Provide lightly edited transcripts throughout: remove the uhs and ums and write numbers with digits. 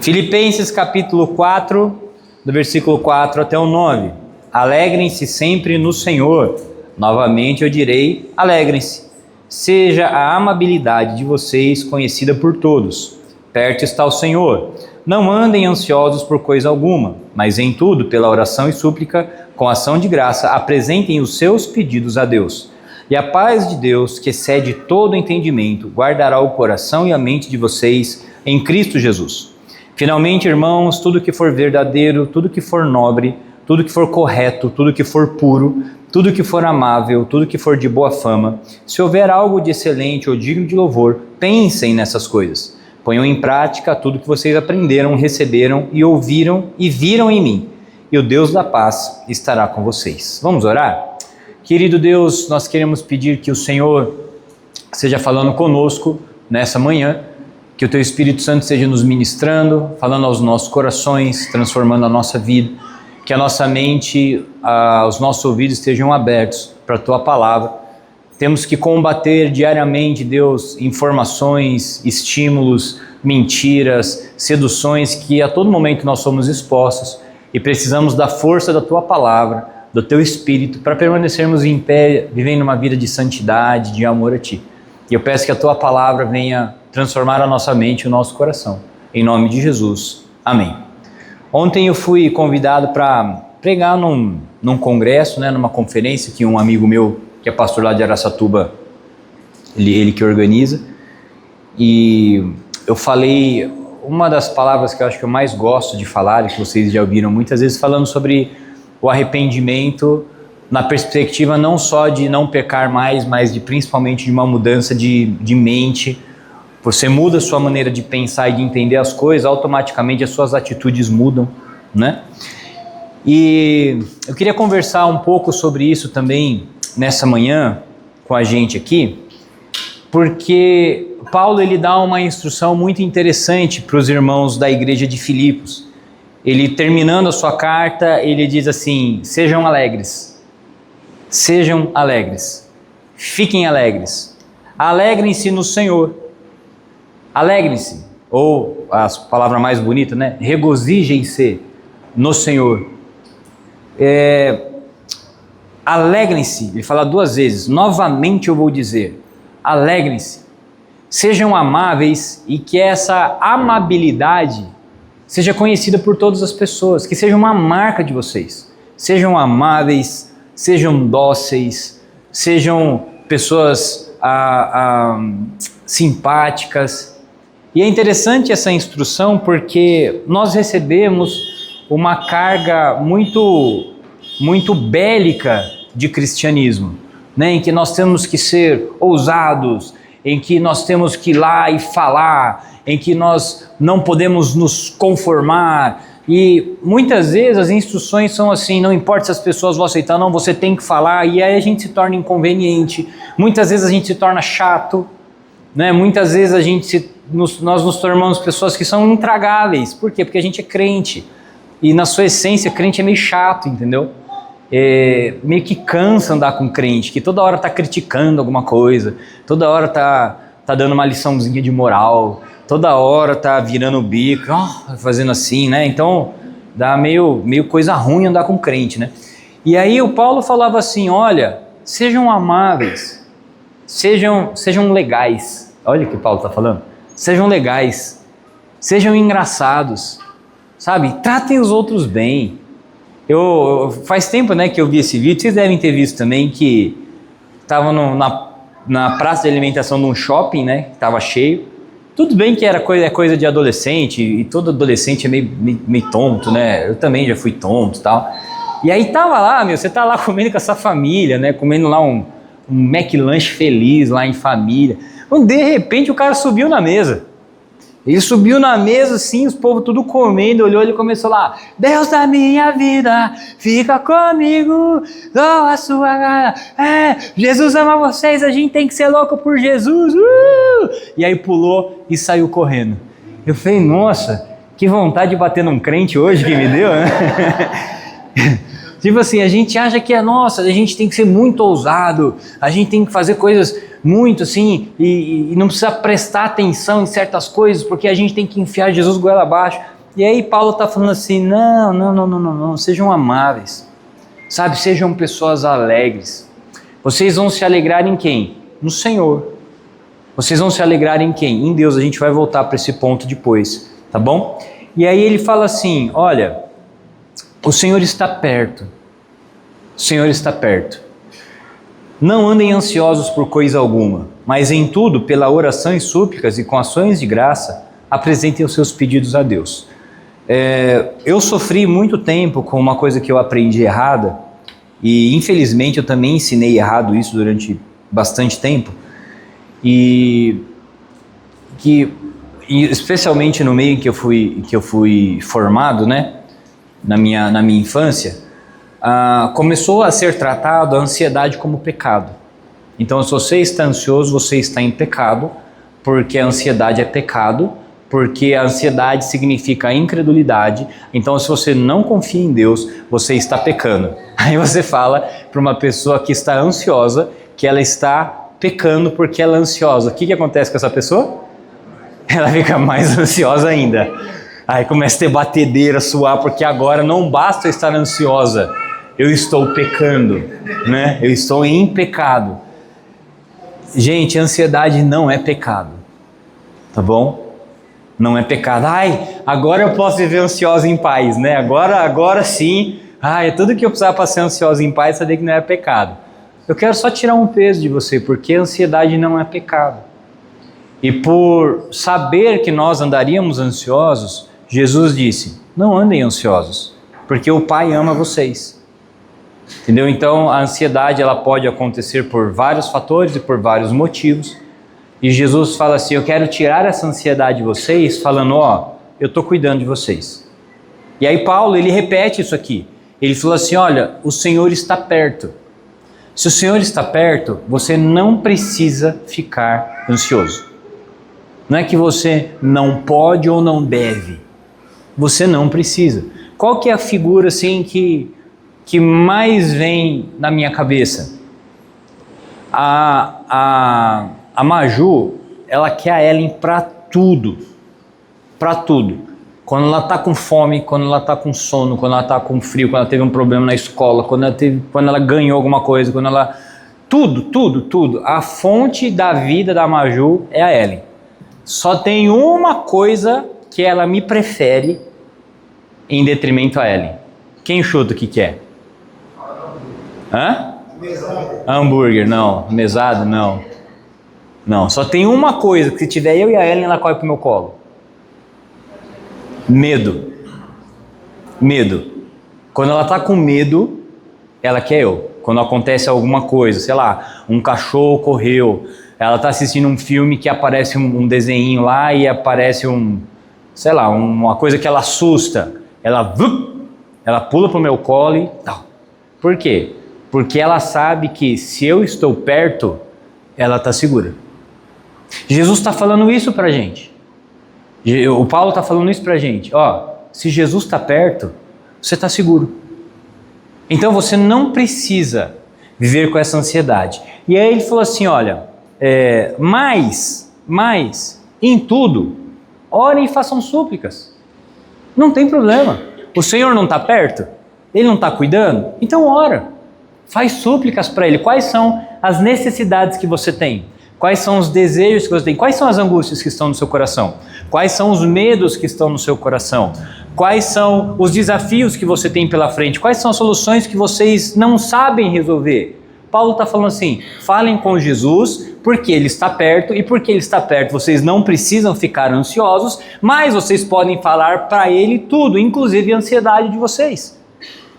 Filipenses capítulo 4, do versículo 4 até o 9. Alegrem-se sempre no Senhor. Novamente eu direi, alegrem-se. Seja a amabilidade de vocês conhecida por todos. Perto está o Senhor. Não andem ansiosos por coisa alguma, mas em tudo, pela oração e súplica, com ação de graça, apresentem os seus pedidos a Deus. E a paz de Deus, que excede todo entendimento, guardará o coração e a mente de vocês em Cristo Jesus. Finalmente, irmãos, tudo que for verdadeiro, tudo que for nobre, tudo que for correto, tudo que for puro, tudo que for amável, tudo que for de boa fama, se houver algo de excelente ou digno de louvor, pensem nessas coisas. Ponham em prática tudo que vocês aprenderam, receberam e ouviram e viram em mim. E o Deus da paz estará com vocês. Vamos orar? Querido Deus, nós queremos pedir que o Senhor esteja falando conosco nessa manhã, que o Teu Espírito Santo esteja nos ministrando, falando aos nossos corações, transformando a nossa vida, que a nossa mente, os nossos ouvidos estejam abertos para a Tua Palavra. Temos que combater diariamente, Deus, informações, estímulos, mentiras, seduções que a todo momento nós somos expostos e precisamos da força da Tua Palavra, do Teu Espírito, para permanecermos em pé, vivendo uma vida de santidade, de amor a Ti. E eu peço que a Tua Palavra venha transformar a nossa mente e o nosso coração. Em nome de Jesus. Amém. Ontem eu fui convidado para pregar num congresso, numa conferência que um amigo meu, que é pastor lá de Araçatuba, ele que organiza. E eu falei uma das palavras que eu acho que eu mais gosto de falar, e que vocês já ouviram muitas vezes, falando sobre o arrependimento na perspectiva não só de não pecar mais, mas principalmente de uma mudança de mente. Você muda a sua maneira de pensar e de entender as coisas, automaticamente as suas atitudes mudam, né? E eu queria conversar um pouco sobre isso também nessa manhã com a gente aqui, porque Paulo ele dá uma instrução muito interessante para os irmãos da igreja de Filipos. Ele, terminando a sua carta, ele diz assim: sejam alegres, fiquem alegres, alegrem-se no Senhor. Alegrem-se, ou a palavra mais bonita, regozijem-se no Senhor. Alegrem-se, ele fala duas vezes, novamente eu vou dizer, alegrem-se, sejam amáveis e que essa amabilidade seja conhecida por todas as pessoas, que seja uma marca de vocês. Sejam amáveis, sejam dóceis, sejam pessoas simpáticas. E é interessante essa instrução porque nós recebemos uma carga muito bélica de cristianismo, em que nós temos que ser ousados, em que nós temos que ir lá e falar, em que nós não podemos nos conformar. E muitas vezes as instruções são assim: não importa se as pessoas vão aceitar, não, você tem que falar, e aí a gente se torna inconveniente, muitas vezes a gente se torna chato, muitas vezes nós nos tornamos pessoas que são intragáveis. Por quê? Porque a gente é crente, e na sua essência crente é meio chato, entendeu? Meio que cansa andar com crente, que toda hora está criticando alguma coisa, toda hora tá dando uma liçãozinha de moral, toda hora tá virando o bico, fazendo assim, Então dá meio coisa ruim andar com crente, E aí o Paulo falava assim: olha, sejam amáveis, sejam legais. Olha o que o Paulo está falando. Sejam legais, sejam engraçados, tratem os outros bem. Faz tempo que eu vi esse vídeo, vocês devem ter visto também, que estavam na praça de alimentação de um shopping, que estava cheio. Tudo bem que era coisa de adolescente, e todo adolescente é meio tonto, Eu também já fui tonto e tal. E aí tava lá, você tá lá comendo com a sua família, comendo lá um McLanche feliz lá em família. De repente o cara subiu na mesa. Ele subiu na mesa assim, os povos tudo comendo, olhou, ele começou lá: Deus da minha vida, fica comigo, dou a sua cara, Jesus ama vocês, a gente tem que ser louco por Jesus, E aí pulou e saiu correndo. Eu falei: nossa, que vontade de bater num crente hoje que me deu, Tipo assim, a gente acha que a gente tem que ser muito ousado, a gente tem que fazer coisas muito assim, e não precisa prestar atenção em certas coisas, porque a gente tem que enfiar Jesus goela abaixo. E aí Paulo está falando assim, não, sejam amáveis, sabe, sejam pessoas alegres. Vocês vão se alegrar em quem? No Senhor. Vocês vão se alegrar em quem? Em Deus. A gente vai voltar para esse ponto depois, tá bom? E aí ele fala assim, olha, o Senhor está perto. O Senhor está perto. Não andem ansiosos por coisa alguma, mas em tudo, pela oração e súplicas e com ações de graça, apresentem os seus pedidos a Deus. Eu sofri muito tempo com uma coisa que eu aprendi errada, e infelizmente eu também ensinei errado isso durante bastante tempo, e especialmente no meio que eu fui formado, né, na minha infância, começou a ser tratado a ansiedade como pecado. Então, se você está ansioso, você está em pecado, porque a ansiedade é pecado, porque a ansiedade significa incredulidade. Então, se você não confia em Deus, você está pecando. Aí você fala para uma pessoa que está ansiosa que ela está pecando porque ela é ansiosa. O que acontece com essa pessoa? Ela fica mais ansiosa ainda. Aí começa a ter batedeira, suar, porque agora não basta eu estar ansiosa, eu estou pecando, né? Eu estou em pecado. Gente, ansiedade não é pecado, tá bom? Não é pecado. Ai, agora eu posso viver ansiosa em paz, né? Agora sim. Ai, tudo que eu precisava para ser ansiosa em paz, saber que não é pecado. Eu quero só tirar um peso de você, porque a ansiedade não é pecado. E por saber que nós andaríamos ansiosos, Jesus disse, não andem ansiosos, porque o Pai ama vocês. Entendeu? Então a ansiedade ela pode acontecer por vários fatores e por vários motivos. E Jesus fala assim, eu quero tirar essa ansiedade de vocês, falando, eu estou cuidando de vocês. E aí Paulo, ele repete isso aqui. Ele falou assim, olha, o Senhor está perto. Se o Senhor está perto, você não precisa ficar ansioso. Não é que você não pode ou não deve. Você não precisa. Qual que é a figura assim que mais vem na minha cabeça? A Maju, ela quer a Ellen para tudo. Para tudo. Quando ela está com fome, quando ela está com sono, quando ela está com frio, quando ela teve um problema na escola, quando ela ganhou alguma coisa, quando ela... Tudo. A fonte da vida da Maju é a Ellen. Só tem uma coisa que ela me prefere em detrimento a Ellen. Quem chuta o que é? Mesada. Hambúrguer, não. Mesada, não. Não, só tem uma coisa, que se tiver eu e a Ellen, ela corre pro meu colo. Medo. Quando ela tá com medo, ela quer eu. Quando acontece alguma coisa, sei lá, um cachorro correu, ela tá assistindo um filme que aparece um desenho lá e aparece uma coisa que ela assusta. Ela pula pro meu colo e tal. Por quê? Porque ela sabe que se eu estou perto, ela está segura. Jesus está falando isso pra gente. O Paulo está falando isso pra gente. Se Jesus está perto, você está seguro. Então você não precisa viver com essa ansiedade. E aí ele falou assim, olha, mas, em tudo, orem e façam súplicas. Não tem problema. O Senhor não está perto? Ele não está cuidando? Então ora. Faz súplicas para Ele. Quais são as necessidades que você tem? Quais são os desejos que você tem? Quais são as angústias que estão no seu coração? Quais são os medos que estão no seu coração? Quais são os desafios que você tem pela frente? Quais são as soluções que vocês não sabem resolver? Paulo está falando assim, falem com Jesus, porque Ele está perto, e porque Ele está perto vocês não precisam ficar ansiosos, mas vocês podem falar para Ele tudo, inclusive a ansiedade de vocês.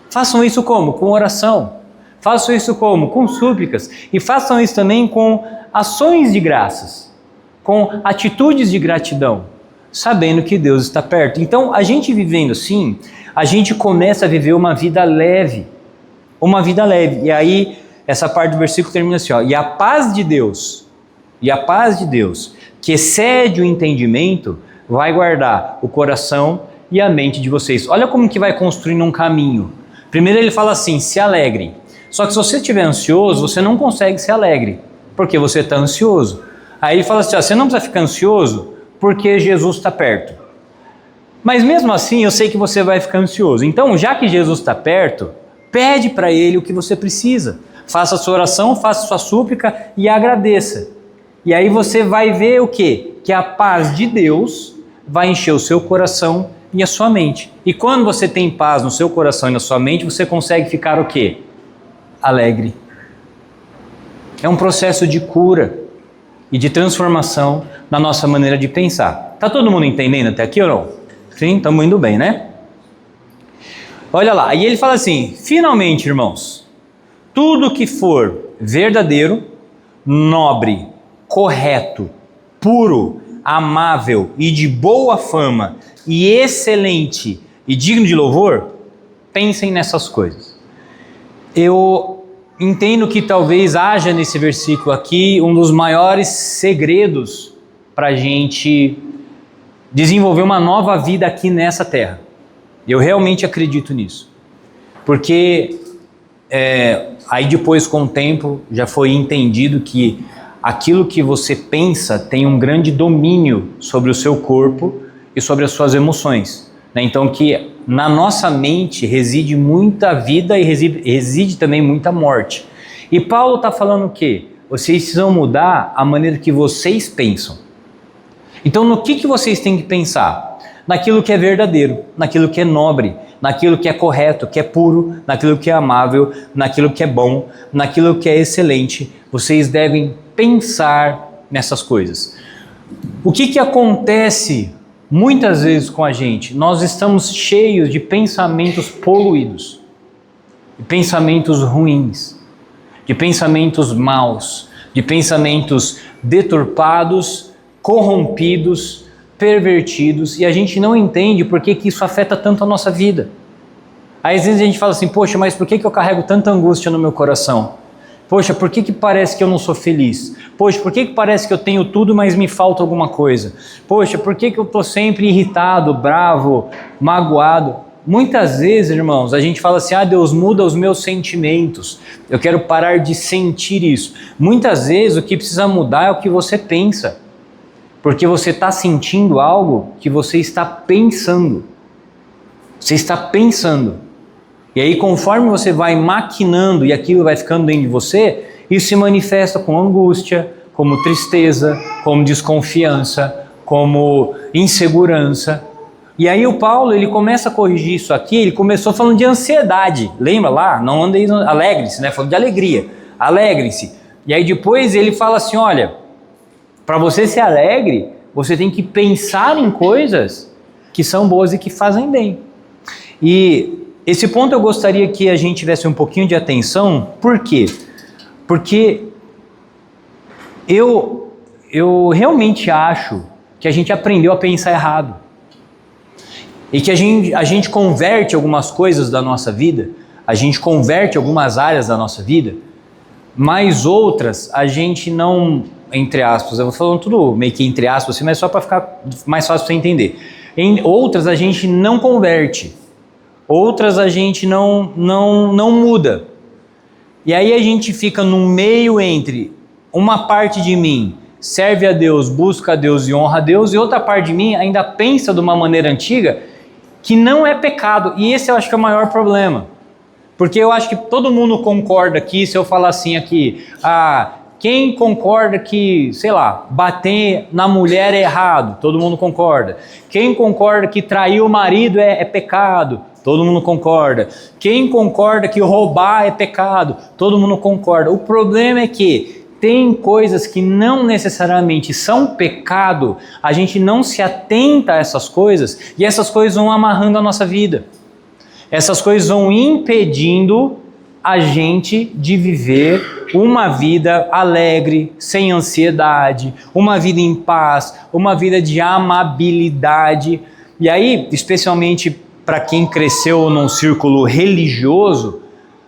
Façam isso como? Com oração. Façam isso como? Com súplicas. E façam isso também com ações de graças, com atitudes de gratidão, sabendo que Deus está perto. Então, a gente vivendo assim, a gente começa a viver uma vida leve. Uma vida leve. E aí, essa parte do versículo termina assim, e a paz de Deus, que excede o entendimento, vai guardar o coração e a mente de vocês. Olha como que vai construindo um caminho. Primeiro ele fala assim, se alegrem. Só que se você estiver ansioso, você não consegue ser alegre. Porque você está ansioso. Aí ele fala assim, ó, você não precisa ficar ansioso porque Jesus está perto. Mas mesmo assim eu sei que você vai ficar ansioso. Então, já que Jesus está perto, pede para Ele o que você precisa. Faça a sua oração, faça a sua súplica e agradeça. E aí você vai ver o quê? Que a paz de Deus vai encher o seu coração e a sua mente. E quando você tem paz no seu coração e na sua mente, você consegue ficar o quê? Alegre. É um processo de cura e de transformação na nossa maneira de pensar. Tá todo mundo entendendo até aqui ou não? Sim, estamos indo bem, né? Olha lá, e ele fala assim, finalmente, irmãos, tudo que for verdadeiro, nobre, correto, puro, amável e de boa fama e excelente e digno de louvor, pensem nessas coisas. Eu entendo que talvez haja nesse versículo aqui um dos maiores segredos para a gente desenvolver uma nova vida aqui nessa terra. Eu realmente acredito nisso. Porque aí depois, com o tempo, já foi entendido que aquilo que você pensa tem um grande domínio sobre o seu corpo e sobre as suas emoções, né? Então que na nossa mente reside muita vida e reside também muita morte. E Paulo está falando o quê? Vocês precisam mudar a maneira que vocês pensam. Então no que vocês têm que pensar? Naquilo que é verdadeiro, naquilo que é nobre, naquilo que é correto, que é puro, naquilo que é amável, naquilo que é bom, naquilo que é excelente. Vocês devem pensar nessas coisas. O que acontece muitas vezes com a gente? Nós estamos cheios de pensamentos poluídos, de pensamentos ruins, de pensamentos maus, de pensamentos deturpados, corrompidos, pervertidos, e a gente não entende por que isso afeta tanto a nossa vida. Aí às vezes a gente fala assim, poxa, mas por que eu carrego tanta angústia no meu coração? Poxa, por que parece que eu não sou feliz? Poxa, por que parece que eu tenho tudo, mas me falta alguma coisa? Poxa, por que eu estou sempre irritado, bravo, magoado? Muitas vezes, irmãos, a gente fala assim, Deus muda os meus sentimentos, eu quero parar de sentir isso. Muitas vezes o que precisa mudar é o que você pensa, porque você está sentindo algo que você está pensando. Você está pensando. E aí, conforme você vai maquinando e aquilo vai ficando dentro de você, isso se manifesta com angústia, como tristeza, como desconfiança, como insegurança. E aí o Paulo, ele começa a corrigir isso aqui, ele começou falando de ansiedade. Lembra lá? Não andem, alegrem-se, né? Falando de alegria. Alegrem-se. E aí depois ele fala assim, olha, para você ser alegre, você tem que pensar em coisas que são boas e que fazem bem. E esse ponto eu gostaria que a gente tivesse um pouquinho de atenção. Por quê? Porque eu realmente acho que a gente aprendeu a pensar errado. E que a gente converte algumas coisas da nossa vida, a gente converte algumas áreas da nossa vida, mas outras a gente não, entre aspas, eu vou falando tudo meio que entre aspas, assim, mas só para ficar mais fácil para você entender. Em outras a gente não converte. Outras a gente não muda. E aí a gente fica no meio entre uma parte de mim serve a Deus, busca a Deus e honra a Deus, e outra parte de mim ainda pensa de uma maneira antiga que não é pecado. E esse eu acho que é o maior problema. Porque eu acho que todo mundo concorda aqui, se eu falar assim aqui, quem concorda que, sei lá, bater na mulher é errado? Todo mundo concorda. Quem concorda que trair o marido é pecado? Todo mundo concorda. Quem concorda que roubar é pecado? Todo mundo concorda. O problema é que tem coisas que não necessariamente são pecado, a gente não se atenta a essas coisas e essas coisas vão amarrando a nossa vida. Essas coisas vão impedindo a gente de viver uma vida alegre, sem ansiedade, uma vida em paz, uma vida de amabilidade. E aí, especialmente para quem cresceu num círculo religioso,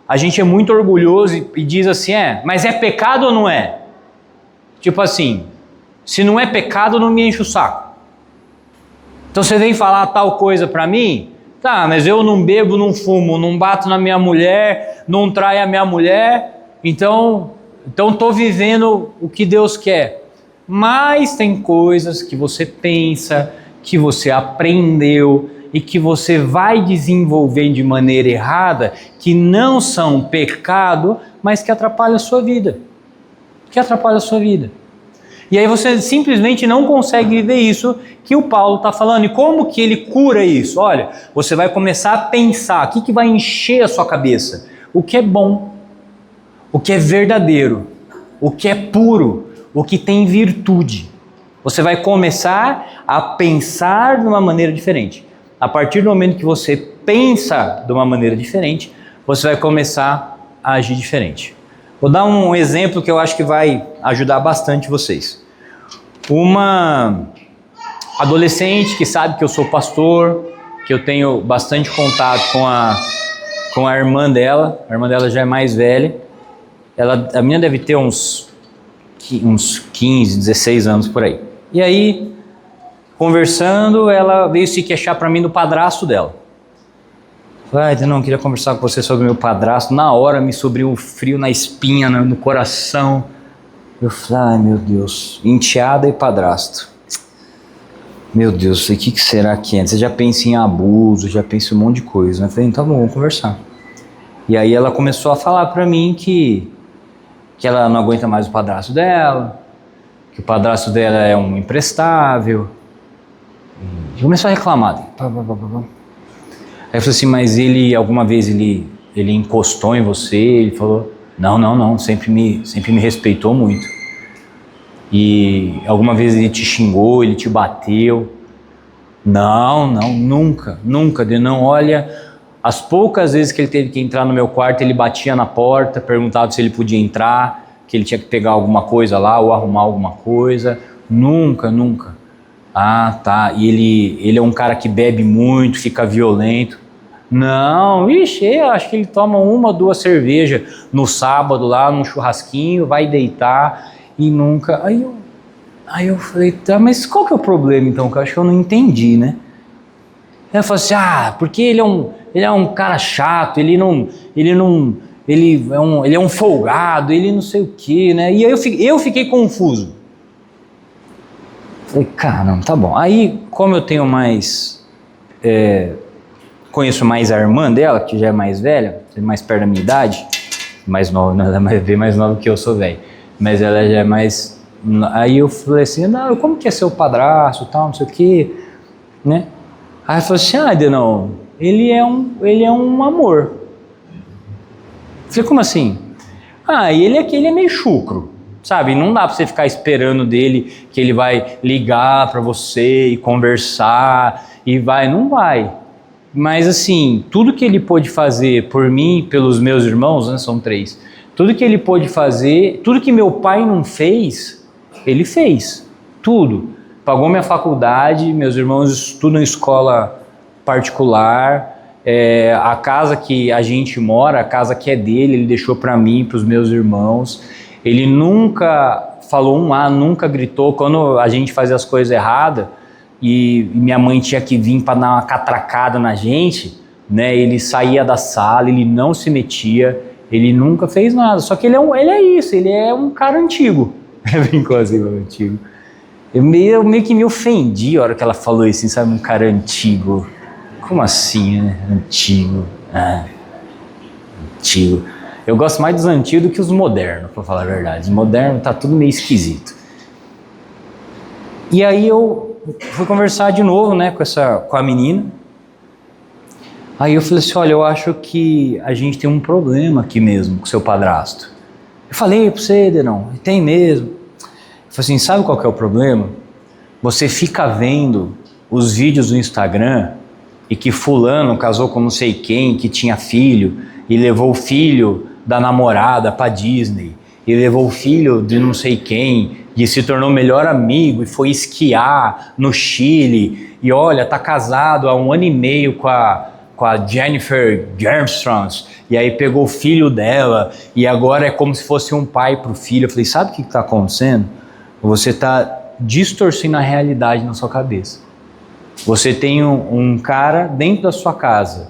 a gente é muito orgulhoso e diz assim, mas é pecado ou não é? Tipo assim, se não é pecado, não me enche o saco. Então você vem falar tal coisa para mim, tá, mas eu não bebo, não fumo, não bato na minha mulher, não traio a minha mulher, então então estou vivendo o que Deus quer. Mas tem coisas que você pensa, que você aprendeu e que você vai desenvolver de maneira errada, que não são pecado, mas que atrapalham a sua vida. E aí você simplesmente não consegue viver isso que o Paulo está falando. E como que ele cura isso? Olha, você vai começar a pensar, o que vai encher a sua cabeça? O que é bom, o que é verdadeiro, o que é puro, o que tem virtude. Você vai começar a pensar de uma maneira diferente. A partir do momento que você pensa de uma maneira diferente, você vai começar a agir diferente. Vou dar um exemplo que eu acho que vai ajudar bastante vocês. Uma adolescente que sabe que eu sou pastor, que eu tenho bastante contato com a irmã dela já é mais velha. A menina deve ter uns 15, 16 anos por aí. E aí, conversando, ela veio se queixar para mim do padrasto dela. Falei, não, queria conversar com você sobre o meu padrasto. Na hora me subiu um frio na espinha, no coração. Eu falei, ai meu Deus, enteada e padrasto. Meu Deus, o que será que é? Você já pensa em abuso, já pensa em um monte de coisa. Eu falei, tá bom, vamos conversar. E aí ela começou a falar para mim que ela não aguenta mais o padrasto dela, que o padrasto dela é um imprestável. E começou a reclamar. Aí eu falei assim, mas alguma vez ele encostou em você? Ele falou, não, sempre me respeitou muito. E alguma vez ele te xingou, ele te bateu? Não, nunca. Olha, as poucas vezes que ele teve que entrar no meu quarto, ele batia na porta, perguntava se ele podia entrar, que ele tinha que pegar alguma coisa lá ou arrumar alguma coisa. Nunca. Ah, tá. E ele é um cara que bebe muito, fica violento. Não, eu acho que ele toma 1 ou 2 cervejas no sábado lá, num churrasquinho, vai deitar e nunca... Aí eu falei, tá, mas qual que é o problema então? Que eu acho que eu não entendi, né? Ela falou assim, porque ele é um cara chato, ele é um folgado, ele não sei o que, né? E aí eu fiquei confuso. Falei, caramba, tá bom. Aí, como eu tenho conheço mais a irmã dela, que já é mais velha, mais perto da minha idade, mais nova, ela é bem mais nova que eu sou velho, mas ela já é mais... Aí eu falei assim, não, como que é seu padrasto, tal, não sei o que, né? Aí ela falou assim, Adenão, ele é um amor. Eu falei, como assim? Ele é meio chucro, sabe? Não dá pra você ficar esperando dele que ele vai ligar pra você e conversar não vai. Mas assim, tudo que ele pôde fazer por mim e pelos meus irmãos, né, são 3, tudo que ele pôde fazer, tudo que meu pai não fez, ele fez, tudo. Pagou minha faculdade, meus irmãos estudam em escola particular, a casa que a gente mora, a casa que é dele, ele deixou para mim, para os meus irmãos. Ele nunca falou nunca gritou. Quando a gente fazia as coisas erradas e minha mãe tinha que vir para dar uma catracada na gente, né? Ele saía da sala, ele não se metia, ele nunca fez nada. Só que ele é um cara antigo. Brincou assim, antigo. Eu meio que me ofendi a hora que ela falou isso, assim, sabe? Um cara antigo. Como assim, né? Antigo. Antigo. Eu gosto mais dos antigos do que os modernos, pra falar a verdade. Os modernos tá tudo meio esquisito. E aí eu fui conversar de novo, né, com a menina. Aí eu falei assim, olha, eu acho que a gente tem um problema aqui mesmo com o seu padrasto. Eu falei pra você, Denão, tem mesmo. Eu falei assim, sabe qual que é o problema? Você fica vendo os vídeos no Instagram e que fulano casou com não sei quem, que tinha filho, e levou o filho da namorada para Disney, e levou o filho de não sei quem, e se tornou melhor amigo, e foi esquiar no Chile, e olha, tá casado há 1 ano e meio com a Jennifer Armstrong, e aí pegou o filho dela, e agora é como se fosse um pai pro filho. Eu falei, sabe o que está acontecendo? Você está distorcendo a realidade na sua cabeça. Você tem um cara dentro da sua casa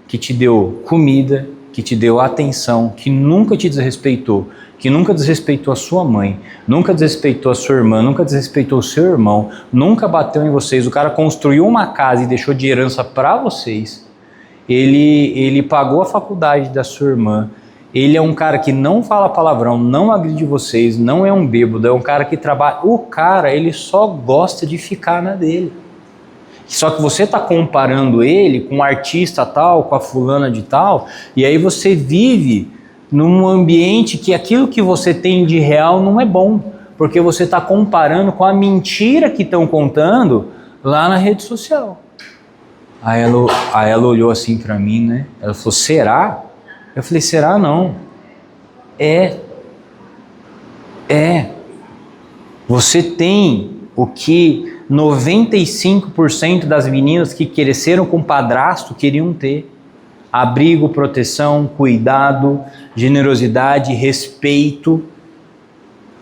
que te deu comida, que te deu atenção, que nunca te desrespeitou, que nunca desrespeitou a sua mãe, nunca desrespeitou a sua irmã, nunca desrespeitou o seu irmão, nunca bateu em vocês, o cara construiu uma casa e deixou de herança para vocês, ele pagou a faculdade da sua irmã, ele é um cara que não fala palavrão, não agride vocês, não é um bêbado, é um cara que trabalha, o cara, ele só gosta de ficar na dele. Só que você está comparando ele com um artista tal, com a fulana de tal, e aí você vive num ambiente que aquilo que você tem de real não é bom, porque você está comparando com a mentira que estão contando lá na rede social. Aí ela olhou assim para mim, né? Ela falou, será? Eu falei, será não? Você tem o que 95% das meninas que cresceram com padrasto queriam ter. Abrigo, proteção, cuidado, generosidade, respeito.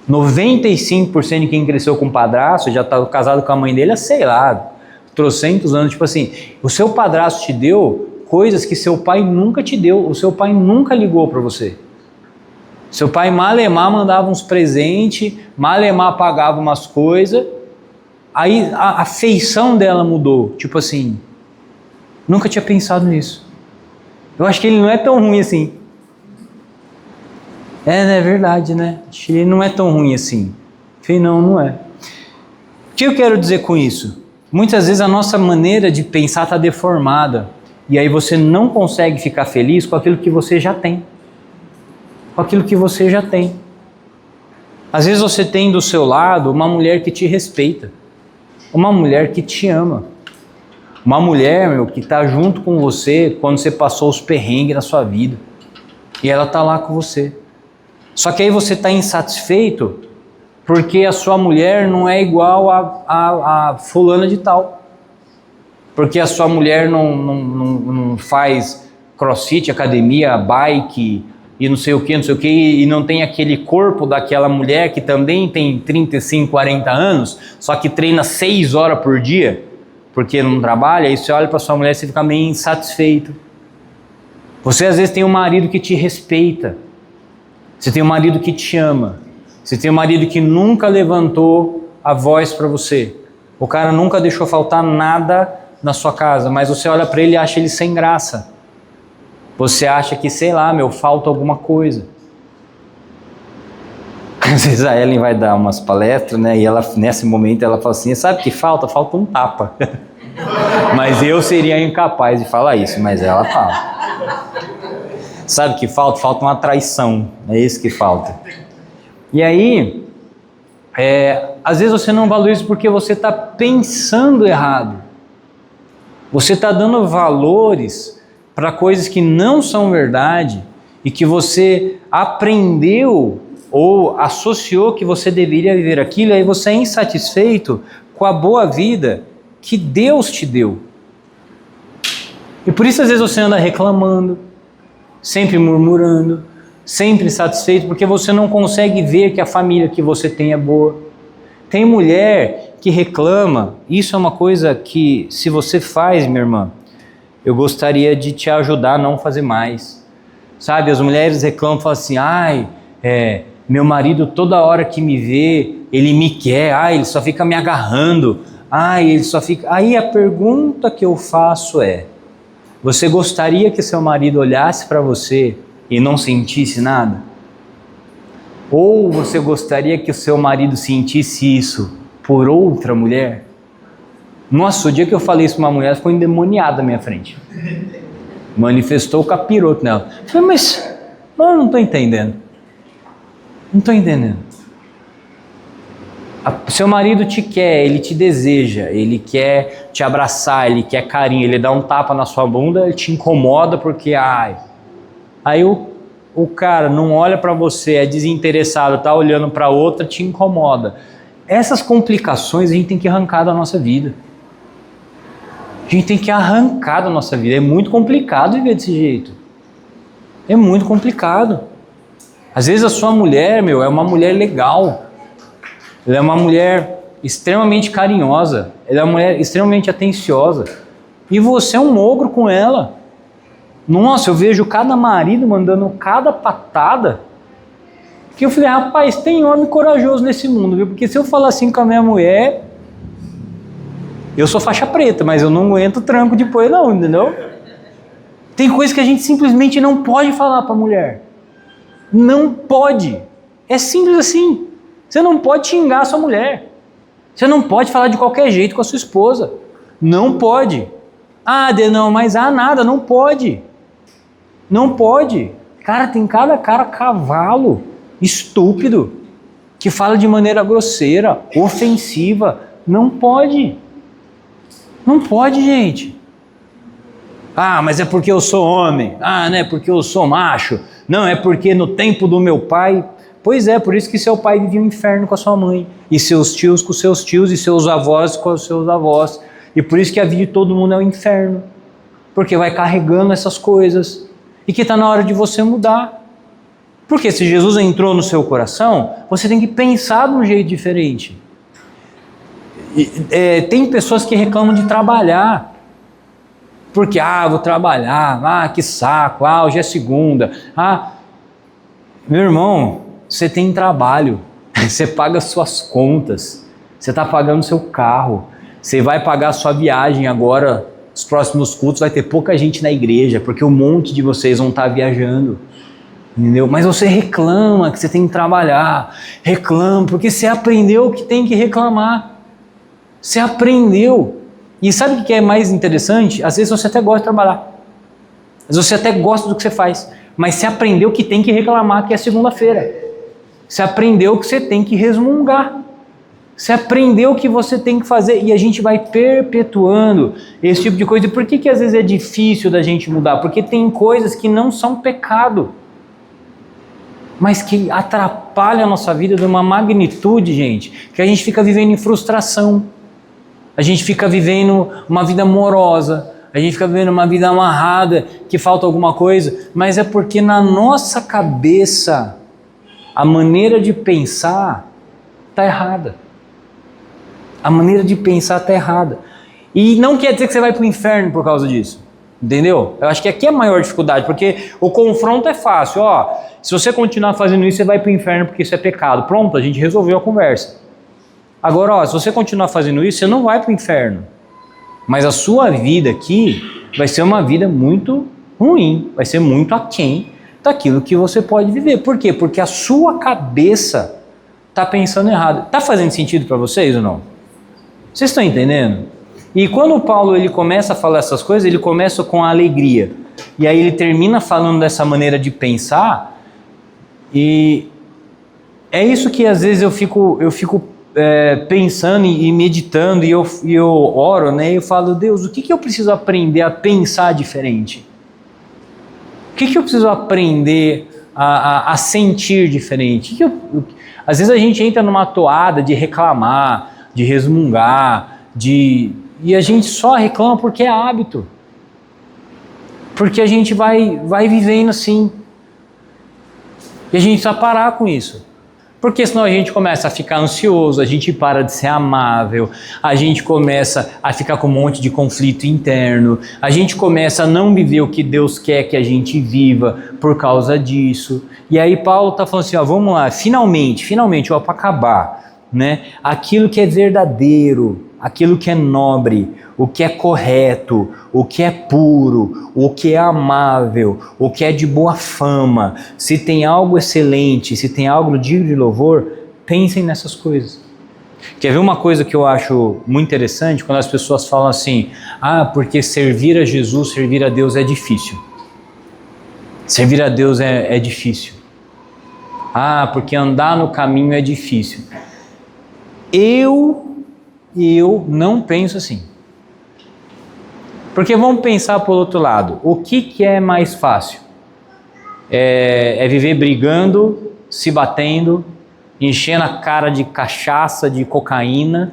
95% de quem cresceu com padrasto, já está casado com a mãe dele há, sei lá, trocentos anos. Tipo assim, o seu padrasto te deu coisas que seu pai nunca te deu. O seu pai nunca ligou para você. Seu pai malemar mandava uns presentes, malemar pagava umas coisas. Aí a afeição dela mudou, tipo assim, nunca tinha pensado nisso. Eu acho que ele não é tão ruim assim. É verdade, né? Acho que ele não é tão ruim assim. Eu falei, não é. O que eu quero dizer com isso? Muitas vezes a nossa maneira de pensar está deformada. E aí você não consegue ficar feliz com aquilo que você já tem. Com aquilo que você já tem. Às vezes você tem do seu lado uma mulher que te respeita. Uma mulher que te ama. Uma mulher, que está junto com você quando você passou os perrengues na sua vida. E ela está lá com você. Só que aí você está insatisfeito porque a sua mulher não é igual a fulana de tal. Porque a sua mulher não faz crossfit, academia, bike e não sei o que, e não tem aquele corpo daquela mulher que também tem 35, 40 anos, só que treina 6 horas por dia, porque não trabalha, aí você olha para sua mulher e você fica meio insatisfeito. Você às vezes tem um marido que te respeita, você tem um marido que te ama, você tem um marido que nunca levantou a voz para você, o cara nunca deixou faltar nada na sua casa, mas você olha para ele e acha ele sem graça. Você acha que, sei lá, falta alguma coisa. Às vezes a Ellen vai dar umas palestras, né? E ela, nesse momento, ela fala assim, sabe o que falta? Falta um tapa. Mas eu seria incapaz de falar isso, mas ela fala. Sabe o que falta? Falta uma traição. É isso que falta. E aí, às vezes você não valoriza porque você está pensando errado. Você está dando valores para coisas que não são verdade e que você aprendeu ou associou que você deveria viver aquilo, e aí você é insatisfeito com a boa vida que Deus te deu. E por isso às vezes você anda reclamando, sempre murmurando, sempre insatisfeito, porque você não consegue ver que a família que você tem é boa. Tem mulher que reclama, isso é uma coisa que se você faz, minha irmã, eu gostaria de te ajudar a não fazer mais. Sabe, as mulheres reclamam, falam assim, meu marido toda hora que me vê, ele me quer, ele só fica me agarrando, ele só fica... Aí a pergunta que eu faço é, você gostaria que seu marido olhasse para você e não sentisse nada? Ou você gostaria que o seu marido sentisse isso por outra mulher? Nossa, o dia que eu falei isso para uma mulher, ela ficou endemoniada na minha frente. Manifestou o capiroto nela. Eu falei, mas eu não estou entendendo. Não estou entendendo. Seu marido te quer, ele te deseja, ele quer te abraçar, ele quer carinho, ele dá um tapa na sua bunda, ele te incomoda porque, Aí o cara não olha para você, é desinteressado, tá olhando para outra, te incomoda. Essas complicações a gente tem que arrancar da nossa vida. A gente tem que arrancar da nossa vida. É muito complicado viver desse jeito. É muito complicado. Às vezes a sua mulher, é uma mulher legal. Ela é uma mulher extremamente carinhosa. Ela é uma mulher extremamente atenciosa. E você é um ogro com ela. Nossa, eu vejo cada marido mandando cada patada, que eu falei, rapaz, tem homem corajoso nesse mundo, viu? Porque se eu falar assim com a minha mulher, eu sou faixa preta, mas eu não aguento tranco depois não, entendeu? Tem coisa que a gente simplesmente não pode falar para a mulher. Não pode. É simples assim. Você não pode xingar a sua mulher. Você não pode falar de qualquer jeito com a sua esposa. Não pode. Ah, não, mas nada, não pode. Não pode. Cara, tem cada cara cavalo, estúpido, que fala de maneira grosseira, ofensiva. Não pode. Não pode, gente. Ah, mas é porque eu sou homem. Ah, não é porque eu sou macho. Não, é porque no tempo do meu pai... Pois é, por isso que seu pai vivia um inferno com a sua mãe, e seus tios com seus tios, e seus avós com os seus avós. E por isso que a vida de todo mundo é um inferno. Porque vai carregando essas coisas. E que está na hora de você mudar. Porque se Jesus entrou no seu coração, você tem que pensar de um jeito diferente. Tem pessoas que reclamam de trabalhar. Porque, vou trabalhar, que saco, hoje é segunda. Meu irmão, você tem trabalho, você paga suas contas, você está pagando seu carro, você vai pagar a sua viagem agora, os próximos cultos vai ter pouca gente na igreja, porque um monte de vocês vão estar viajando, entendeu? Mas você reclama que você tem que trabalhar, reclama, porque você aprendeu que tem que reclamar, você aprendeu. E sabe o que é mais interessante? Às vezes você até gosta de trabalhar, às vezes você até gosta do que você faz, mas você aprendeu que tem que reclamar, que é segunda-feira. Você aprendeu que você tem que resmungar. Você aprendeu que você tem que fazer. E a gente vai perpetuando esse tipo de coisa. E por que às vezes é difícil da gente mudar? Porque tem coisas que não são pecado, mas que atrapalham a nossa vida de uma magnitude, gente, que a gente fica vivendo em frustração. A gente fica vivendo uma vida morosa. A gente fica vivendo uma vida amarrada, que falta alguma coisa. Mas é porque na nossa cabeça a maneira de pensar está errada. A maneira de pensar está errada. E não quer dizer que você vai para o inferno por causa disso. Entendeu? Eu acho que aqui é a maior dificuldade, porque o confronto é fácil. Se você continuar fazendo isso, você vai para o inferno porque isso é pecado. Pronto, a gente resolveu a conversa. Agora, se você continuar fazendo isso, você não vai para o inferno. Mas a sua vida aqui vai ser uma vida muito ruim, vai ser muito aquém daquilo que você pode viver. Por quê? Porque a sua cabeça está pensando errado. Está fazendo sentido para vocês ou não? Vocês estão entendendo? E quando o Paulo ele começa a falar essas coisas, ele começa com a alegria. E aí ele termina falando dessa maneira de pensar. E é isso que às vezes eu fico pensando e meditando, e eu oro, né? E eu falo, Deus, o que eu preciso aprender a pensar diferente? O que eu preciso aprender a sentir diferente? Às vezes a gente entra numa toada de reclamar, de resmungar, e a gente só reclama porque é hábito. Porque a gente vai vivendo assim. E a gente precisa parar com isso. Porque senão a gente começa a ficar ansioso, a gente para de ser amável, a gente começa a ficar com um monte de conflito interno, a gente começa a não viver o que Deus quer que a gente viva por causa disso. E aí Paulo está falando assim, vamos lá, finalmente, para acabar, né? Aquilo que é verdadeiro, aquilo que é nobre, o que é correto, o que é puro, o que é amável, o que é de boa fama, se tem algo excelente, se tem algo digno de louvor, pensem nessas coisas. Quer ver uma coisa que eu acho muito interessante? Quando as pessoas falam assim, porque servir a Jesus, servir a Deus é difícil. Servir a Deus é difícil. Porque andar no caminho é difícil. Eu não penso assim. Porque vamos pensar por outro lado. O que é mais fácil? É viver brigando, se batendo, enchendo a cara de cachaça, de cocaína,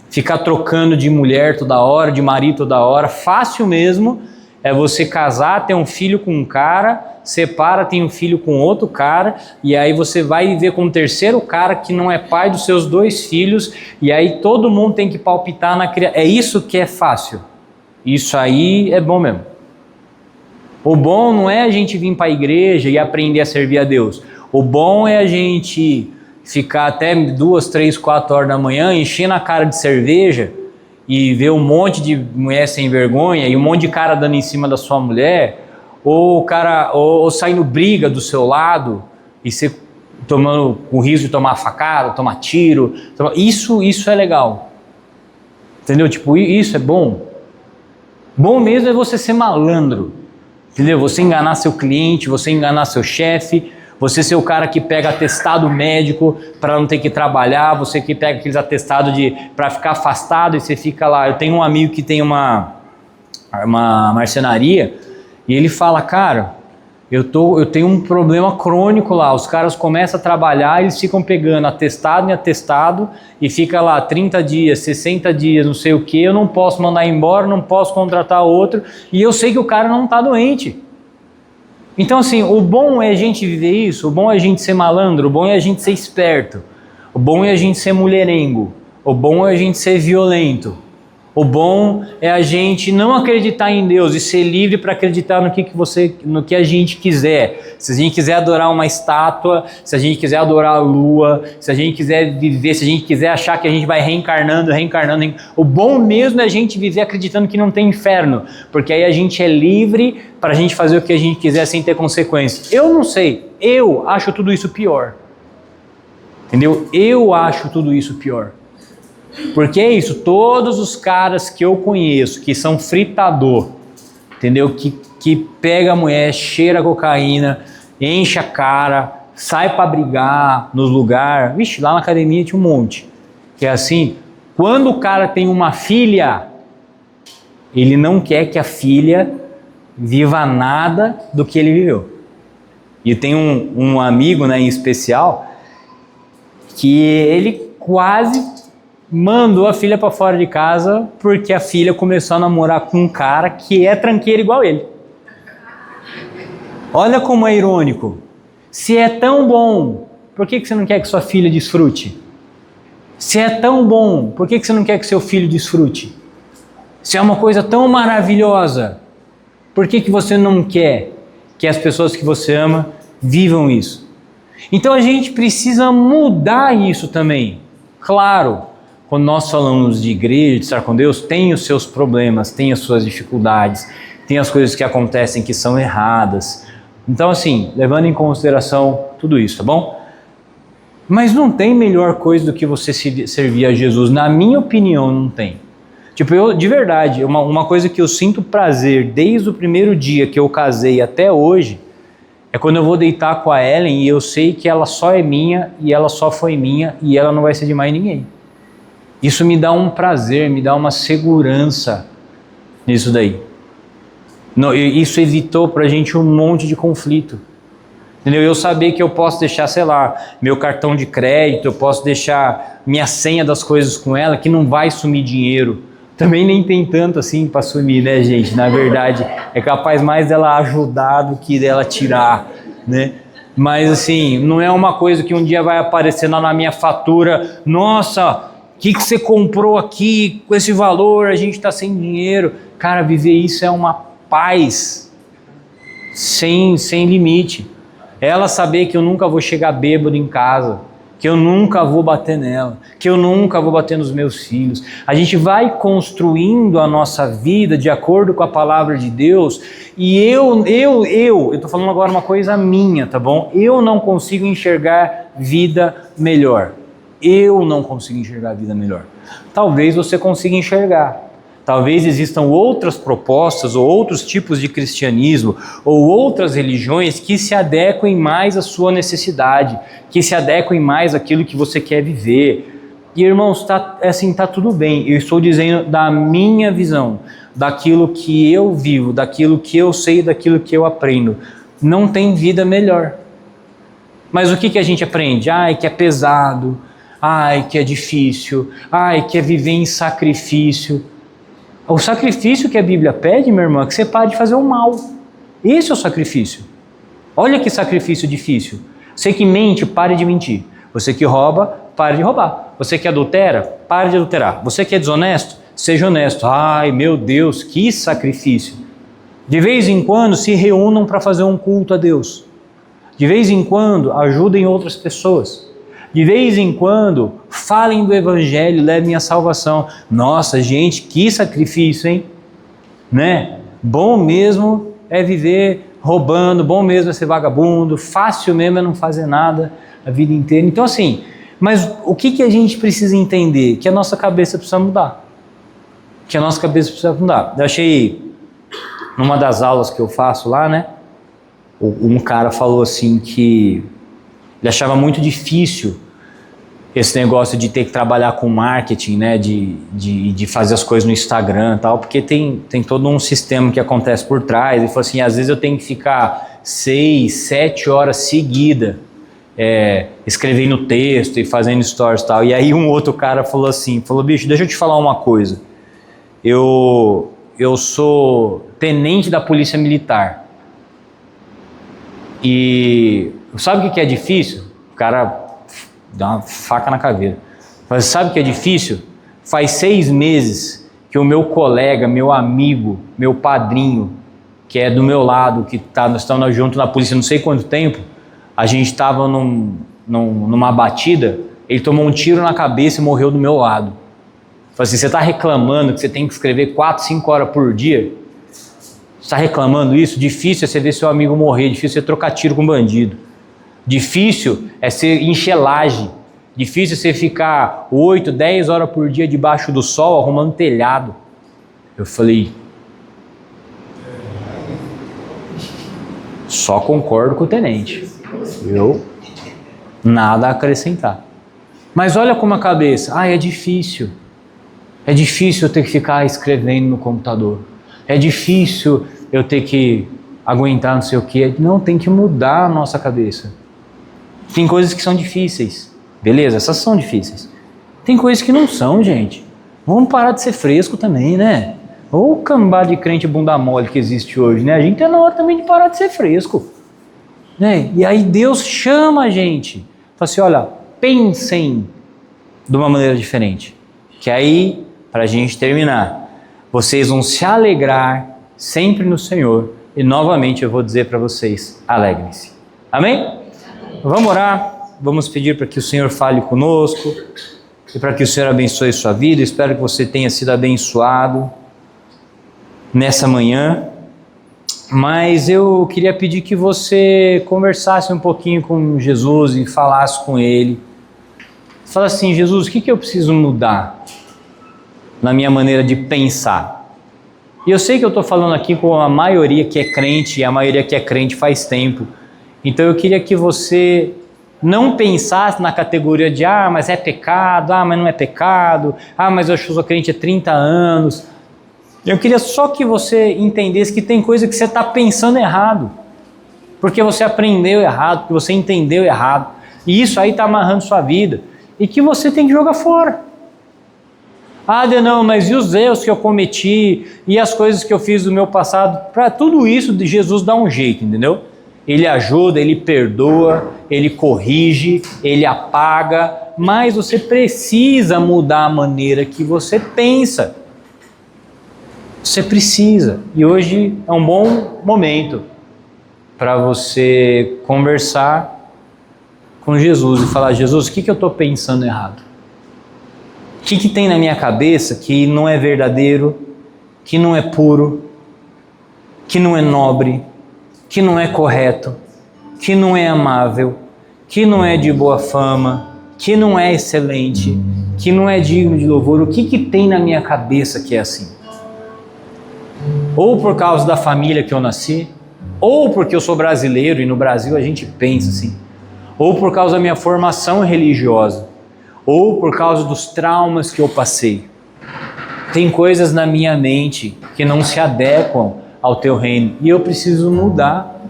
ficar trocando de mulher toda hora, de marido toda hora. Fácil mesmo é você casar, ter um filho com um cara, separa, tem um filho com outro cara, e aí você vai viver com um terceiro cara que não é pai dos seus 2 filhos, e aí todo mundo tem que palpitar na criança. É isso que é fácil. Isso aí é bom mesmo. O bom não é a gente vir para a igreja e aprender a servir a Deus. O bom é a gente ficar até 2, 3, 4 horas da manhã enchendo a cara de cerveja e ver um monte de mulher sem vergonha e um monte de cara dando em cima da sua mulher, ou saindo briga do seu lado e você tomando o risco de tomar facada, tomar tiro. Isso é legal. Entendeu? Tipo, isso é bom. Bom mesmo é você ser malandro. Entendeu? Você enganar seu cliente, você enganar seu chefe, você ser o cara que pega atestado médico para não ter que trabalhar, você que pega aqueles atestados para ficar afastado e você fica lá. Eu tenho um amigo que tem uma marcenaria e ele fala, cara, eu tenho um problema crônico lá, os caras começam a trabalhar, eles ficam pegando atestado em atestado e fica lá 30 dias, 60 dias, não sei o que, eu não posso mandar embora, não posso contratar outro e eu sei que o cara não está doente. Então assim, o bom é a gente viver isso, o bom é a gente ser malandro, o bom é a gente ser esperto, o bom é a gente ser mulherengo, o bom é a gente ser violento. O bom é a gente não acreditar em Deus e ser livre para acreditar no que a gente quiser. Se a gente quiser adorar uma estátua, se a gente quiser adorar a lua, se a gente quiser viver, se a gente quiser achar que a gente vai reencarnando. O bom mesmo é a gente viver acreditando que não tem inferno, porque aí a gente é livre para a gente fazer o que a gente quiser sem ter consequências. Eu não sei, eu acho tudo isso pior. Entendeu? Eu acho tudo isso pior. Porque é isso, todos os caras que eu conheço, que são fritador, entendeu? Que pega a mulher, cheira a cocaína, enche a cara, sai pra brigar nos lugares. Vixe, lá na academia tinha um monte. Que é assim, quando o cara tem uma filha, ele não quer que a filha viva nada do que ele viveu. E tem um amigo, né, em especial, que ele quase mandou a filha para fora de casa porque a filha começou a namorar com um cara que é tranqueiro igual ele. Olha como é irônico. Se é tão bom, por que você não quer que sua filha desfrute? Se é tão bom, por que você não quer que seu filho desfrute? Se é uma coisa tão maravilhosa, por que você não quer que as pessoas que você ama vivam isso? Então a gente precisa mudar isso também. Claro, quando nós falamos de igreja, de estar com Deus, tem os seus problemas, tem as suas dificuldades, tem as coisas que acontecem que são erradas. Então assim, levando em consideração tudo isso, tá bom? Mas não tem melhor coisa do que você servir a Jesus. Na minha opinião, não tem. Tipo, eu, de verdade, uma coisa que eu sinto prazer desde o primeiro dia que eu casei até hoje, é quando eu vou deitar com a Ellen e eu sei que ela só é minha e ela só foi minha e ela não vai ser de mais ninguém. Isso me dá um prazer, me dá uma segurança nisso daí. Isso evitou pra gente um monte de conflito. Entendeu? Eu saber que eu posso deixar, sei lá, meu cartão de crédito, eu posso deixar minha senha das coisas com ela, que não vai sumir dinheiro. Também nem tem tanto assim para sumir, né, gente? Na verdade, é capaz mais dela ajudar do que dela tirar, né? Mas assim, não é uma coisa que um dia vai aparecer lá na minha fatura, nossa, o que você comprou aqui com esse valor, a gente está sem dinheiro. Cara, viver isso é uma paz sem limite. Ela saber que eu nunca vou chegar bêbado em casa, que eu nunca vou bater nela, que eu nunca vou bater nos meus filhos. A gente vai construindo a nossa vida de acordo com a palavra de Deus. E eu tô falando agora uma coisa minha, tá bom? Eu não consigo enxergar vida melhor. Eu não consigo enxergar a vida melhor. Talvez você consiga enxergar. Talvez existam outras propostas ou outros tipos de cristianismo ou outras religiões que se adequem mais à sua necessidade, que se adequem mais àquilo que você quer viver. E irmãos, tá tudo bem. Eu estou dizendo da minha visão, daquilo que eu vivo, daquilo que eu sei, daquilo que eu aprendo. Não tem vida melhor. Mas o que a gente aprende? Ai, que é pesado. Ai, que é difícil. Ai, que é viver em sacrifício. O sacrifício que a Bíblia pede, meu irmão, é que você pare de fazer o mal. Esse é o sacrifício. Olha que sacrifício difícil. Você que mente, pare de mentir. Você que rouba, pare de roubar. Você que adultera, pare de adulterar. Você que é desonesto, seja honesto. Ai, meu Deus, que sacrifício. De vez em quando se reúnam para fazer um culto a Deus. De vez em quando ajudem outras pessoas. De vez em quando falem do Evangelho, levem a salvação. Nossa, gente, que sacrifício, hein? Né? Bom mesmo é viver roubando, bom mesmo é ser vagabundo, fácil mesmo é não fazer nada a vida inteira. Então assim, mas o que a gente precisa entender? Que a nossa cabeça precisa mudar. Que a nossa cabeça precisa mudar. Eu achei, numa das aulas que eu faço lá, né? Um cara falou assim que ele achava muito difícil esse negócio de ter que trabalhar com marketing, né? De fazer as coisas no Instagram e tal, porque tem todo um sistema que acontece por trás. Ele falou assim, às vezes eu tenho que ficar 6, 7 horas seguidas escrevendo texto e fazendo stories e tal. E aí um outro cara falou assim, bicho, deixa eu te falar uma coisa. Eu sou tenente da Polícia Militar. E sabe o que é difícil? O cara dá uma faca na caveira. Mas sabe o que é difícil? Faz 6 meses que o meu colega, meu amigo, meu padrinho, que é do meu lado, nós estamos juntos na polícia não sei quanto tempo, a gente estava numa batida, ele tomou um tiro na cabeça e morreu do meu lado. Falei assim, você está reclamando que você tem que escrever 4, 5 horas por dia? Você está reclamando isso? Difícil é você ver seu amigo morrer, difícil é você trocar tiro com bandido. Difícil é você encher laje. Difícil é você ficar 8, 10 horas por dia debaixo do sol arrumando telhado. Eu falei, só concordo com o tenente. Eu nada a acrescentar. Mas olha como a cabeça, é difícil. É difícil eu ter que ficar escrevendo no computador. É difícil eu ter que aguentar não sei o quê. Não, tem que mudar a nossa cabeça. Tem coisas que são difíceis. Beleza, essas são difíceis. Tem coisas que não são, gente. Vamos parar de ser fresco também, né? Ou o cambá de crente bunda mole que existe hoje, né? A gente é na hora também de parar de ser fresco. Né? E aí Deus chama a gente. Fala assim, olha, pensem de uma maneira diferente. Que aí, para a gente terminar, vocês vão se alegrar sempre no Senhor. E novamente eu vou dizer para vocês, alegrem-se. Amém? Vamos orar, vamos pedir para que o Senhor fale conosco e para que o Senhor abençoe sua vida. Espero que você tenha sido abençoado nessa manhã, mas eu queria pedir que você conversasse um pouquinho com Jesus e falasse com Ele. Fala assim, Jesus, o que eu preciso mudar na minha maneira de pensar? E eu sei que eu estou falando aqui com a maioria que é crente, e a maioria que é crente faz tempo. Então eu queria que você não pensasse na categoria de mas é pecado, mas não é pecado, mas eu sou crente há 30 anos. Eu queria só que você entendesse que tem coisa que você está pensando errado, porque você aprendeu errado, porque você entendeu errado, e isso aí está amarrando sua vida, e que você tem que jogar fora. Não, mas e os erros que eu cometi, e as coisas que eu fiz do meu passado? Para tudo isso, Jesus dá um jeito, entendeu? Ele ajuda, Ele perdoa, Ele corrige, Ele apaga, mas você precisa mudar a maneira que você pensa. Você precisa. E hoje é um bom momento para você conversar com Jesus e falar, Jesus, o que eu estou pensando errado? O que tem na minha cabeça que não é verdadeiro, que não é puro, que não é nobre, que não é correto, que não é amável, que não é de boa fama, que não é excelente, que não é digno de louvor? O que tem na minha cabeça que é assim? Ou por causa da família que eu nasci, ou porque eu sou brasileiro e no Brasil a gente pensa assim, ou por causa da minha formação religiosa, ou por causa dos traumas que eu passei. Tem coisas na minha mente que não se adequam ao teu reino e eu preciso mudar.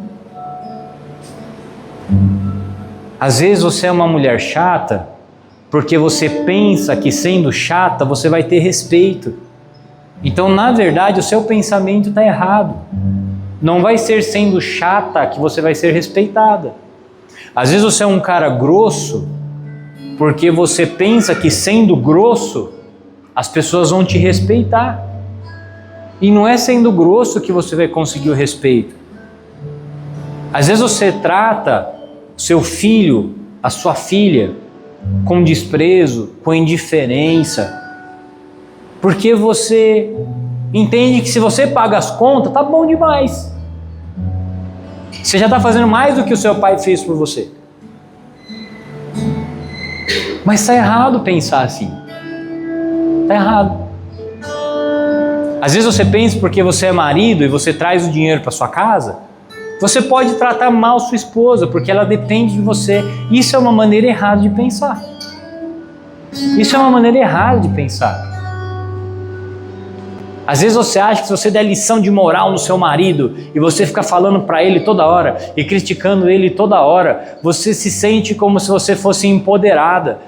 Às vezes você é uma mulher chata porque você pensa que sendo chata você vai ter respeito. Então, na verdade, o seu pensamento está errado. Não vai ser sendo chata que você vai ser respeitada. Às vezes você é um cara grosso porque você pensa que sendo grosso as pessoas vão te respeitar. E não é sendo grosso que você vai conseguir o respeito. Às vezes você trata o seu filho, a sua filha, com desprezo, com indiferença, porque você entende que se você paga as contas, tá bom demais. Você já está fazendo mais do que o seu pai fez por você. Mas está errado pensar assim. Está errado. Às vezes você pensa porque você é marido e você traz o dinheiro para sua casa, você pode tratar mal sua esposa porque ela depende de você. Isso é uma maneira errada de pensar. Isso é uma maneira errada de pensar. Às vezes você acha que se você der lição de moral no seu marido e você ficar falando para ele toda hora e criticando ele toda hora, você se sente como se você fosse empoderada.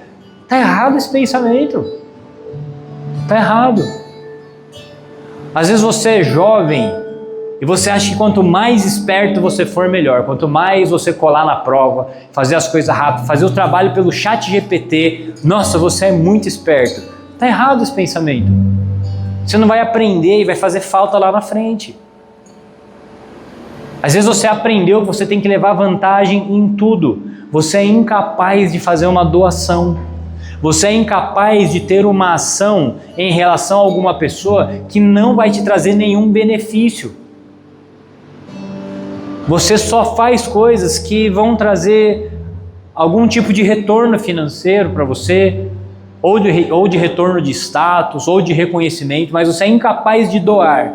Está errado esse pensamento. Está errado. Às vezes você é jovem e você acha que quanto mais esperto você for, melhor. Quanto mais você colar na prova, fazer as coisas rápido, fazer o trabalho pelo chat GPT, nossa, você é muito esperto. Está errado esse pensamento. Você não vai aprender e vai fazer falta lá na frente. Às vezes você aprendeu que você tem que levar vantagem em tudo. Você é incapaz de fazer uma doação. Você é incapaz de ter uma ação em relação a alguma pessoa que não vai te trazer nenhum benefício. Você só faz coisas que vão trazer algum tipo de retorno financeiro para você, ou de retorno de status, ou de reconhecimento, mas você é incapaz de doar,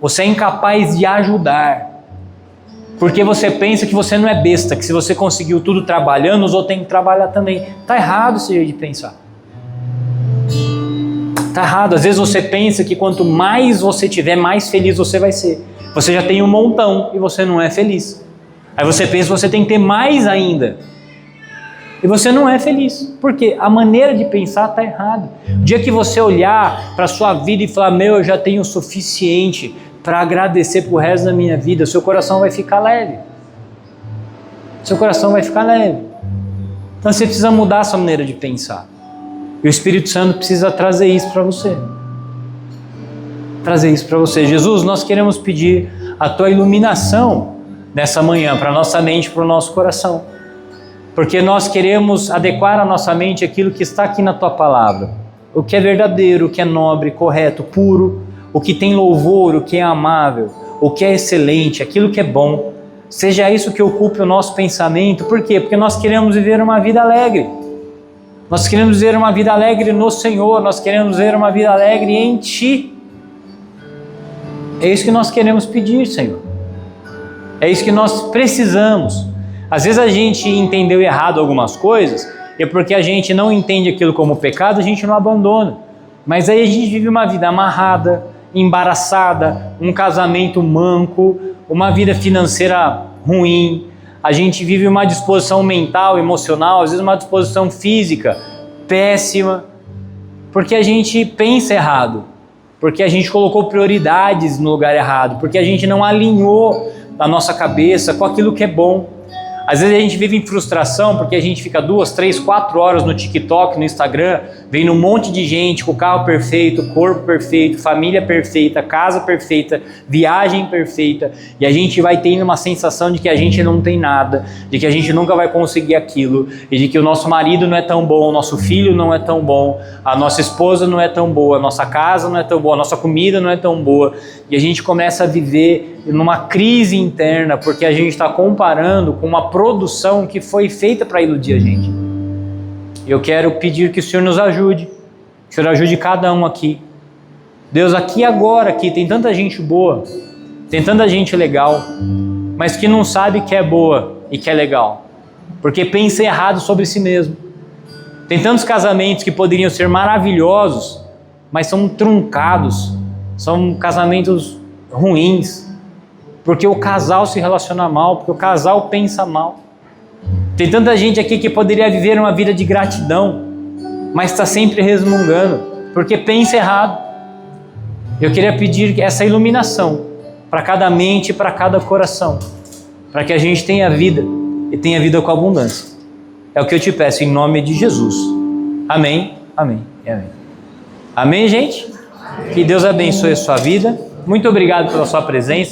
você é incapaz de ajudar, porque você pensa que você não é besta, que se você conseguiu tudo trabalhando, os outros têm que trabalhar também. Está errado esse jeito de pensar. Está errado. Às vezes você pensa que quanto mais você tiver, mais feliz você vai ser. Você já tem um montão e você não é feliz. Aí você pensa que você tem que ter mais ainda. E você não é feliz, porque a maneira de pensar está errada. O dia que você olhar para a sua vida e falar, meu, eu já tenho o suficiente para agradecer para o resto da minha vida, seu coração vai ficar leve. Seu coração vai ficar leve. Então você precisa mudar essa maneira de pensar. E o Espírito Santo precisa trazer isso para você. Trazer isso para você. Jesus, nós queremos pedir a tua iluminação nessa manhã, para a nossa mente, para o nosso coração. Porque nós queremos adequar a nossa mente àquilo que está aqui na tua palavra. O que é verdadeiro, o que é nobre, correto, puro, o que tem louvor, o que é amável, o que é excelente, aquilo que é bom. Seja isso que ocupe o nosso pensamento. Por quê? Porque nós queremos viver uma vida alegre. Nós queremos viver uma vida alegre no Senhor. Nós queremos viver uma vida alegre em Ti. É isso que nós queremos pedir, Senhor. É isso que nós precisamos. Às vezes a gente entendeu errado algumas coisas, e porque a gente não entende aquilo como pecado, a gente não abandona. Mas aí a gente vive uma vida amarrada, embaraçada, um casamento manco, uma vida financeira ruim, a gente vive uma disposição mental, emocional, às vezes uma disposição física péssima, porque a gente pensa errado, porque a gente colocou prioridades no lugar errado, porque a gente não alinhou a nossa cabeça com aquilo que é bom. Às vezes a gente vive em frustração porque a gente fica 2, 3, 4 horas no TikTok, no Instagram, vendo um monte de gente com carro perfeito, corpo perfeito, família perfeita, casa perfeita, viagem perfeita, e a gente vai tendo uma sensação de que a gente não tem nada, de que a gente nunca vai conseguir aquilo, e de que o nosso marido não é tão bom, o nosso filho não é tão bom, a nossa esposa não é tão boa, a nossa casa não é tão boa, a nossa comida não é tão boa, e a gente começa a viver numa crise interna, porque a gente está comparando com uma produção que foi feita para iludir a gente. Eu quero pedir que o Senhor nos ajude, que o Senhor ajude cada um aqui. Deus, aqui agora, aqui tem tanta gente boa, tem tanta gente legal, mas que não sabe que é boa e que é legal, porque pensa errado sobre si mesmo. Tem tantos casamentos que poderiam ser maravilhosos, mas são truncados, são casamentos ruins, porque o casal se relaciona mal, porque o casal pensa mal. Tem tanta gente aqui que poderia viver uma vida de gratidão, mas está sempre resmungando, porque pensa errado. Eu queria pedir essa iluminação para cada mente e para cada coração, para que a gente tenha vida e tenha vida com abundância. É o que eu te peço em nome de Jesus. Amém, amém e amém. Amém, gente? Que Deus abençoe a sua vida. Muito obrigado pela sua presença.